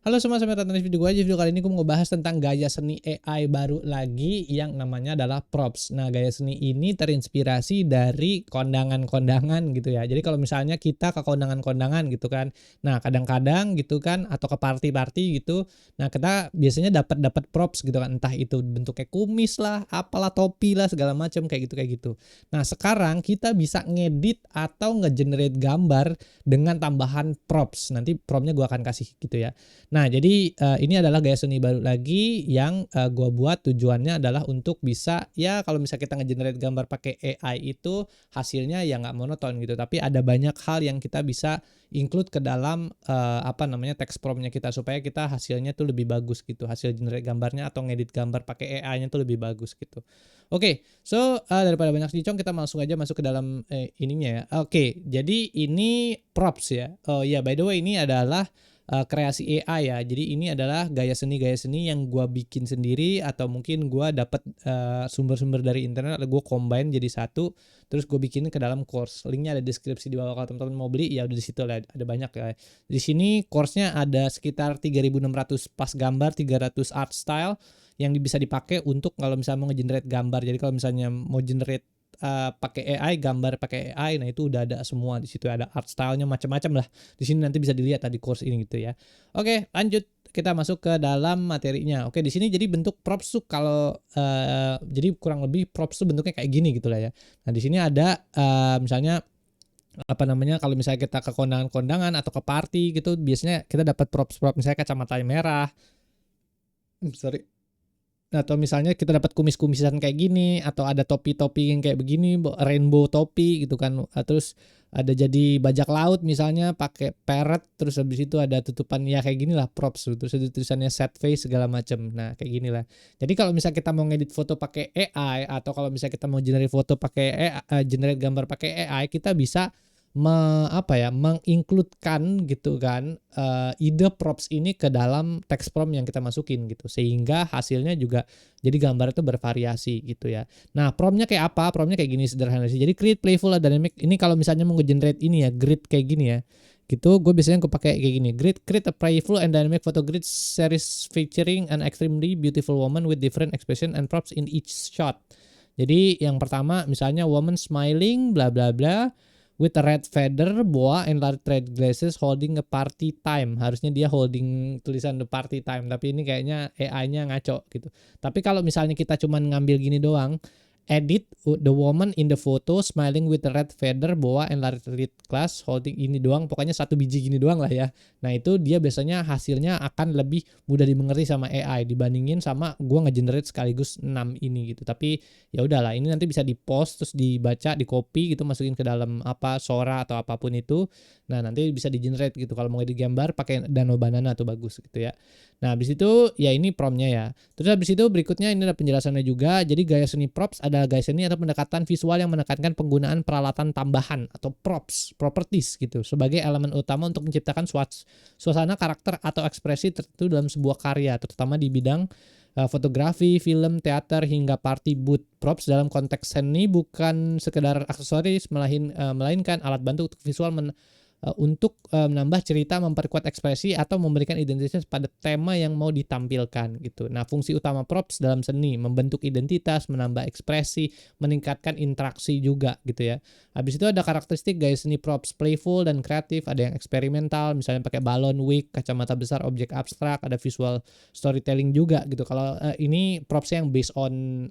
Halo semua, selamat datang di video gue aja. Video kali ini gue mau ngebahas tentang gaya seni AI baru lagi yang namanya adalah props. Nah, gaya seni ini terinspirasi dari kondangan-kondangan gitu ya. Jadi kalau misalnya kita ke kondangan-kondangan gitu kan. Nah, kadang-kadang gitu kan atau ke party-party gitu. Nah, kita biasanya dapat props gitu kan. Entah itu bentuknya kumis lah, apalah, topi lah, segala macam kayak gitu. Nah, sekarang kita bisa ngedit atau ngegenerate gambar dengan tambahan props. Nanti propnya gue akan kasih gitu ya. Nah, jadi ini adalah gaya seni baru lagi yang gua buat tujuannya adalah untuk bisa ya kalau misalnya kita nge-generate gambar pakai AI itu hasilnya ya nggak monoton gitu, tapi ada banyak hal yang kita bisa include ke dalam apa namanya text promptnya kita supaya kita hasilnya tuh lebih bagus gitu, hasil generate gambarnya atau ngedit gambar pakai AI-nya tuh lebih bagus gitu. Oke, so daripada banyak dicong kita langsung aja masuk ke dalam ininya ya. Oke, jadi ini props ya. Oh ya, by the way ini adalah kreasi AI ya. Jadi ini adalah gaya seni yang gua bikin sendiri atau mungkin gua dapat sumber-sumber dari internet atau gua combine jadi satu, terus gue bikin ke dalam course. Linknya ada deskripsi di bawah kalau teman-teman mau beli ya udah di situ lah, ada banyak ya. Di sini course-nya ada sekitar 3.600 pas gambar, 300 art style yang bisa dipakai untuk kalau misalnya mau nge-generate gambar. Jadi kalau misalnya mau generate pakai AI, gambar pakai AI, nah itu udah ada semua di situ, ada art style-nya macam-macam lah. Di sini nanti bisa dilihat tadi course ini gitu ya. Oke, lanjut kita masuk ke dalam materinya. Oke, di sini jadi bentuk props tuh kalau jadi kurang lebih props tuh bentuknya kayak gini gitu lah ya. Nah, di sini ada misalnya apa namanya kalau misalnya kita ke kondangan-kondangan atau ke party gitu biasanya kita dapat props misalnya kacamata merah. Sorry. Atau misalnya kita dapat kumis-kumisan kayak gini atau ada topi-topi yang kayak begini, rainbow topi gitu kan. Terus ada jadi bajak laut misalnya pakai parrot, terus habis itu ada tutupan ya kayak gini lah props, terus ada tulisannya set face segala macam. Nah, kayak gini lah. Jadi kalau misalnya kita mau ngedit foto pakai AI atau kalau misalnya kita mau generate foto pakai AI, generate gambar pakai AI, kita bisa mengincludekan gitu kan ide props ini ke dalam text prompt yang kita masukin gitu sehingga hasilnya juga jadi gambar itu bervariasi gitu ya. Nah, promptnya kayak apa? Promptnya kayak gini sederhana sih. Jadi create playful and dynamic. Ini kalau misalnya mau nge-generate ini ya grid kayak gini ya. Gitu gue biasanya gue pakai kayak gini. Create a playful and dynamic photo grid series featuring an extremely beautiful woman with different expression and props in each shot. Jadi yang pertama misalnya woman smiling bla bla bla with a red feather, boa, and large red glasses holding a party time. Harusnya dia holding tulisan the party time, tapi ini kayaknya AI-nya ngaco gitu. Tapi kalau misalnya kita cuman ngambil gini doang, edit the woman in the photo smiling with a red feather, boa, and large red glass holding ini doang, pokoknya satu biji gini doang lah ya. Nah itu dia biasanya hasilnya akan lebih mudah dimengerti sama AI dibandingin sama gua nge-generate sekaligus 6 ini gitu. Tapi ya udahlah, ini nanti bisa di-post terus dibaca, di-copy gitu, masukin ke dalam apa Sora atau apapun itu. Nah, nanti bisa di-generate gitu kalau mau edit gambar pakai Dano Banana tuh bagus gitu ya. Nah, habis itu ya ini promptnya ya. Terus habis itu berikutnya ini ada penjelasannya juga. Jadi gaya seni props adalah gaya seni atau pendekatan visual yang menekankan penggunaan peralatan tambahan atau props, properties gitu sebagai elemen utama untuk menciptakan suasana, karakter atau ekspresi tertentu dalam sebuah karya, terutama di bidang fotografi, film, teater hingga party booth. Props dalam konteks seni bukan sekedar aksesoris melainkan alat bantu untuk visual untuk menambah cerita, memperkuat ekspresi atau memberikan identitas pada tema yang mau ditampilkan gitu. Nah, fungsi utama props dalam seni membentuk identitas, menambah ekspresi, meningkatkan interaksi juga gitu ya. Habis itu ada karakteristik gaya seni props playful dan kreatif, ada yang eksperimental, misalnya pakai balon, wig, kacamata besar, objek abstrak, ada visual storytelling juga gitu. Kalau ini props yang based on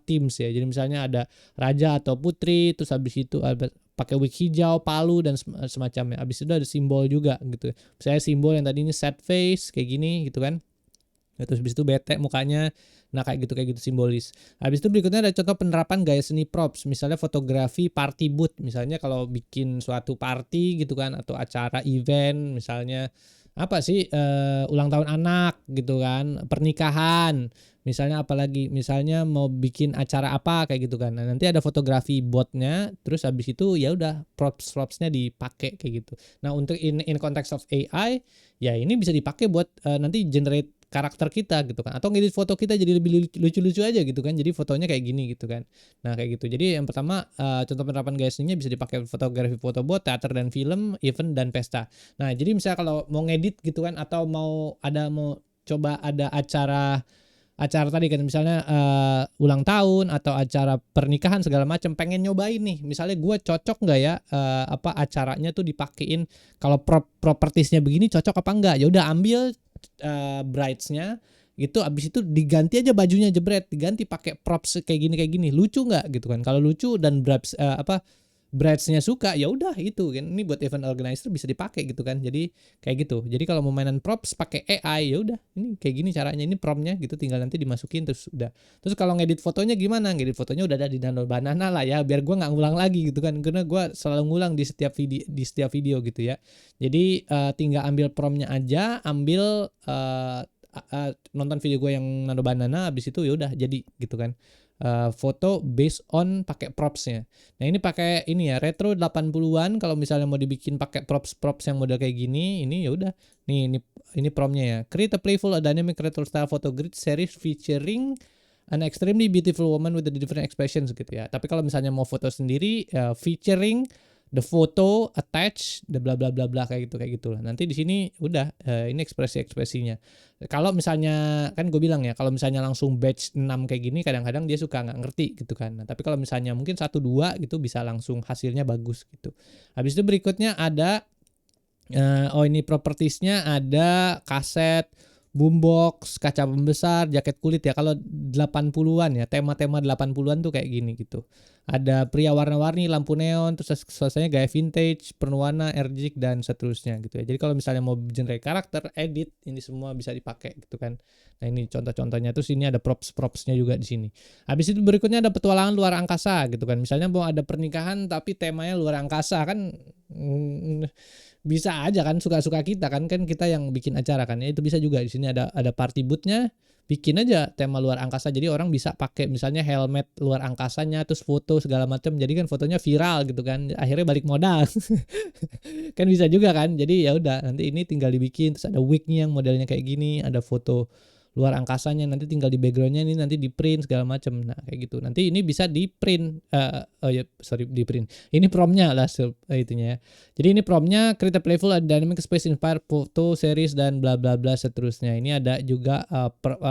themes ya. Jadi misalnya ada raja atau putri, terus habis itu pakai wig hijau, palu dan semacamnya. Habis itu ada simbol juga gitu. Misalnya simbol yang tadi ini sad face kayak gini gitu kan. Terus habis itu bete mukanya. Nah, kayak gitu simbolis. Habis itu berikutnya ada contoh penerapan gaya seni props. Misalnya fotografi party booth. Misalnya kalau bikin suatu party gitu kan atau acara event misalnya apa sih ulang tahun anak gitu kan, pernikahan. Misalnya apalagi misalnya mau bikin acara apa kayak gitu kan. Nah, nanti ada fotografi botnya, terus habis itu ya udah propsnya dipakai kayak gitu. Nah, untuk in context of AI ya ini bisa dipakai buat nanti generate karakter kita gitu kan, atau ngedit foto kita jadi lebih lucu-lucu aja gitu kan, jadi fotonya kayak gini gitu kan. Nah kayak gitu. Jadi yang pertama contoh penerapan GSD-nya bisa dipakai fotografi, photobot, teater dan film, event dan pesta. Nah jadi misalnya kalau mau ngedit gitu kan, atau mau coba ada acara tadi kan, misalnya ulang tahun atau acara pernikahan segala macam, pengen nyobain nih, misalnya gue cocok nggak ya acaranya tuh dipakein, kalau propertiesnya begini cocok apa enggak, ya udah ambil brides-nya gitu, abis itu diganti aja bajunya, jebret, diganti pakai props kayak gini lucu nggak gitu kan. Kalau lucu dan brides-nya suka, ya udah itu kan, ini buat event organizer bisa dipakai gitu kan. Jadi kayak gitu. Jadi kalau mau mainan props pakai AI, ya udah ini kayak gini caranya, ini promnya gitu, tinggal nanti dimasukin terus udah. Terus kalau ngedit fotonya gimana? Ngedit fotonya udah ada di Nano Banana lah ya, biar gua nggak ngulang lagi gitu kan, karena gua selalu ngulang di setiap video gitu ya. Jadi tinggal ambil promnya aja, ambil nonton video gue yang Nano Banana, habis itu ya udah jadi gitu kan. Foto based on pakai propsnya. Nah ini pakai ini ya, retro 80-an. Kalau misalnya mau dibikin pakai props yang model kayak gini, ini ya udah. Nih ini promnya ya. Create a playful, a dynamic retro style photo grid series featuring an extremely beautiful woman with the different expressions gitu ya. Tapi kalau misalnya mau foto sendiri, featuring the photo attach, the bla bla bla bla kayak gitu lah. Nanti di sini udah ini ekspresinya. Kalau misalnya kan gue bilang ya, kalau misalnya langsung batch 6 kayak gini, kadang-kadang dia suka nggak ngerti gitu kan. Nah, tapi kalau misalnya mungkin 1-2 gitu bisa langsung hasilnya bagus gitu. Habis itu berikutnya ada ini propertiesnya ada kaset, boombox, kaca pembesar, jaket kulit ya. Kalau 80-an ya, tema-tema 80-an tuh kayak gini gitu. Ada pria warna-warni, lampu neon, terus suasananya gaya vintage, berwarna, erjik dan seterusnya gitu ya. Jadi kalau misalnya mau generate karakter, edit, ini semua bisa dipakai gitu kan. Nah, ini contoh-contohnya. Terus ini ada propsnya juga di sini. Habis itu berikutnya ada petualangan luar angkasa gitu kan. Misalnya mau ada pernikahan tapi temanya luar angkasa kan, bisa aja kan, suka-suka kita kan kita yang bikin acara kan ya, itu bisa juga. Di sini ada party booth-nya, bikin aja tema luar angkasa, jadi orang bisa pakai misalnya helmet luar angkasanya, terus foto segala macam, jadi kan fotonya viral gitu kan, akhirnya balik modal. Kan bisa juga kan. Jadi ya udah, nanti ini tinggal dibikin, terus ada wig-nya yang modelnya kayak gini, ada foto luar angkasanya, nanti tinggal di backgroundnya ini nanti di print segala macam. Nah kayak gitu, nanti ini bisa di print di print, ini promnya lah itunya ya. Jadi ini promnya, create a playful and dynamic space inspired photo series dan bla bla bla seterusnya. Ini ada juga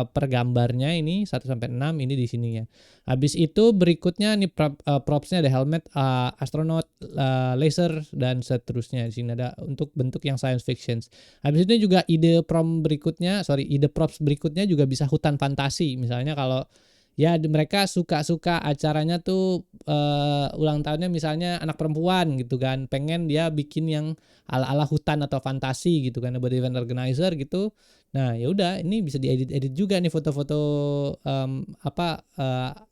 per gambarnya, ini 1-6 ini di sini ya. Habis itu berikutnya nih propsnya ada helmet, astronaut, laser dan seterusnya. Di sini ada untuk bentuk yang science fiction. Habis itu juga ide props berikutnya juga bisa hutan fantasi. Misalnya kalau ya mereka suka acaranya tuh ulang tahunnya misalnya anak perempuan gitu kan, pengen dia bikin yang ala-ala hutan atau fantasi gitu kan buat event organizer gitu. Nah ya udah, ini bisa diedit juga nih foto-foto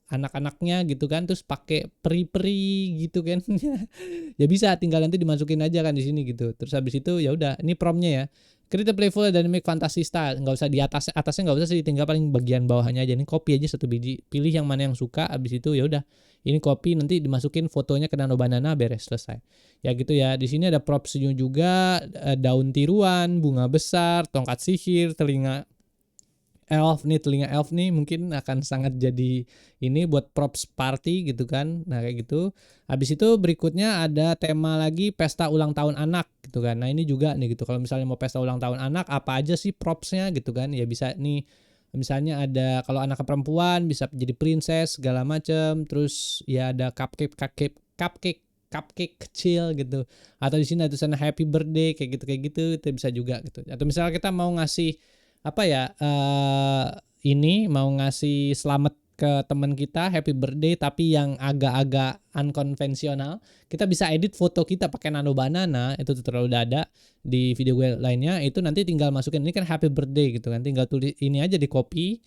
anak-anaknya gitu kan, terus pakai peri-peri gitu kan. Ya bisa, tinggal nanti dimasukin aja kan di sini gitu. Terus habis itu ya udah, ini promnya ya. Create a playful and dynamic fantasy style. Nggak usah di atasnya nggak usah sih, tinggal paling bagian bawahnya aja. Ini copy aja 1 biji, pilih yang mana yang suka, habis itu ya udah. Ini copy, nanti dimasukin fotonya ke Nano Banana, beres, selesai. Ya gitu ya. Di sini ada propsnya juga, daun tiruan, bunga besar, tongkat sihir, telinga elf nih mungkin akan sangat jadi ini buat props party gitu kan. Nah kayak gitu. Habis itu berikutnya ada tema lagi, pesta ulang tahun anak gitu kan. Nah ini juga nih gitu, kalau misalnya mau pesta ulang tahun anak, apa aja sih propsnya gitu kan. Ya bisa nih, misalnya ada kalau anak perempuan bisa jadi princess segala macam. Terus ya ada cupcake kecil gitu, atau di sini ada tulisan happy birthday kayak gitu itu bisa juga gitu. Atau misalnya kita mau ngasih ini mau ngasih selamat ke teman kita, happy birthday, tapi yang agak-agak unkonvensional, kita bisa edit foto kita pakai Nano Banana. Itu tutorial udah ada di video gue lainnya. Itu nanti tinggal masukin, ini kan happy birthday gitu kan, tinggal tulis ini aja, di copy.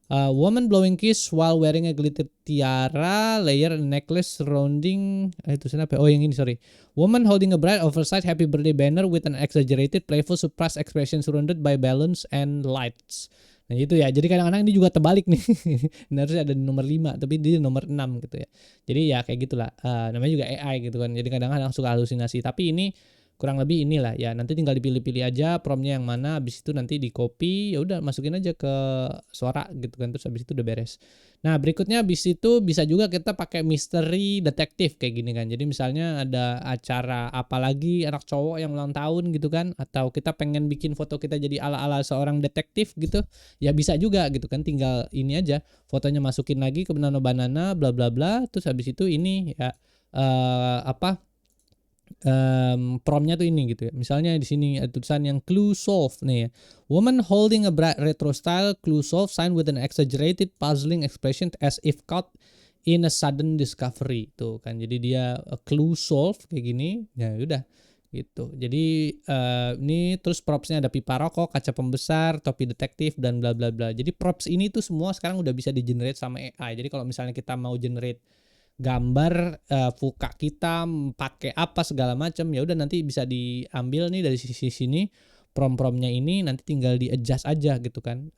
Woman blowing kiss while wearing a glitter tiara, layer a necklace surrounding itu apa? Oh yang ini, sorry. Woman holding a bright oversized happy birthday banner with an exaggerated playful surprise expression surrounded by balloons and lights. Nah itu ya, jadi kadang-kadang ini juga terbalik nih. Ini harusnya ada di nomor 5 tapi di nomor 6 gitu ya. Jadi ya kayak gitulah, namanya juga AI gitu kan, jadi kadang-kadang suka halusinasi. Tapi ini kurang lebih inilah ya. Nanti tinggal dipilih-pilih aja promnya yang mana, habis itu nanti di copy, ya udah masukin aja ke suara gitu kan, terus habis itu udah beres. Nah, berikutnya habis itu bisa juga kita pakai misteri detektif kayak gini kan. Jadi misalnya ada acara apalagi anak cowok yang ulang tahun gitu kan, atau kita pengen bikin foto kita jadi ala-ala seorang detektif gitu, ya bisa juga gitu kan. Tinggal ini aja, fotonya masukin lagi ke banana bla bla bla, terus habis itu ini ya apa prompt-nya tuh ini gitu ya. Misalnya di sini ada tulisan yang clue solved nih ya. Woman holding a bright retro style clue solved sign with an exaggerated puzzling expression as if caught in a sudden discovery tuh kan. Jadi dia clue solved kayak gini. Ya udah gitu. Jadi ini terus props-nya ada pipa rokok, kaca pembesar, topi detektif dan bla bla bla. Jadi props ini tuh semua sekarang udah bisa di-generate sama AI. Jadi kalau misalnya kita mau generate gambar fuka kita pakai apa segala macam, ya udah nanti bisa diambil nih dari sisi sini prom-promnya ini, nanti tinggal di adjust aja gitu kan,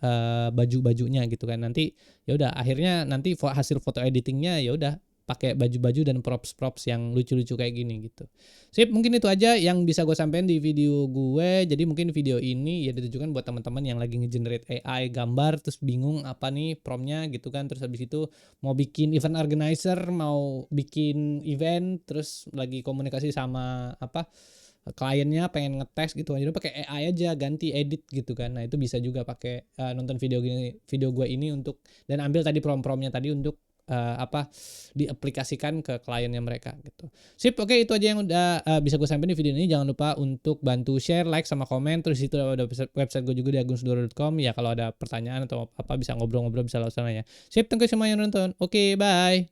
baju-bajunya gitu kan. Nanti ya udah akhirnya nanti hasil foto editingnya ya udah pakai baju-baju dan props-props yang lucu-lucu kayak gini gitu. Sip, mungkin itu aja yang bisa gue sampaikan di video gue. Jadi mungkin video ini ya ditujukan buat teman-teman yang lagi nge-generate AI gambar terus bingung apa nih promptnya gitu kan. Terus habis itu mau bikin event organizer, mau bikin event, terus lagi komunikasi sama apa kliennya pengen ngetes gitu kan, jadi pakai AI aja, ganti edit gitu kan. Nah itu bisa juga pakai nonton video gue ini untuk dan ambil tadi prompt-promptnya tadi untuk diaplikasikan ke kliennya mereka gitu. Sip, oke, itu aja yang udah bisa gue sampaikan di video ini. Jangan lupa untuk bantu share, like, sama komen. Terus itu ada website gue juga di agungsdoro.com ya. Kalau ada pertanyaan atau apa bisa ngobrol-ngobrol bisa langsung aja. Sip, thank you semua yang nonton. Oke, bye.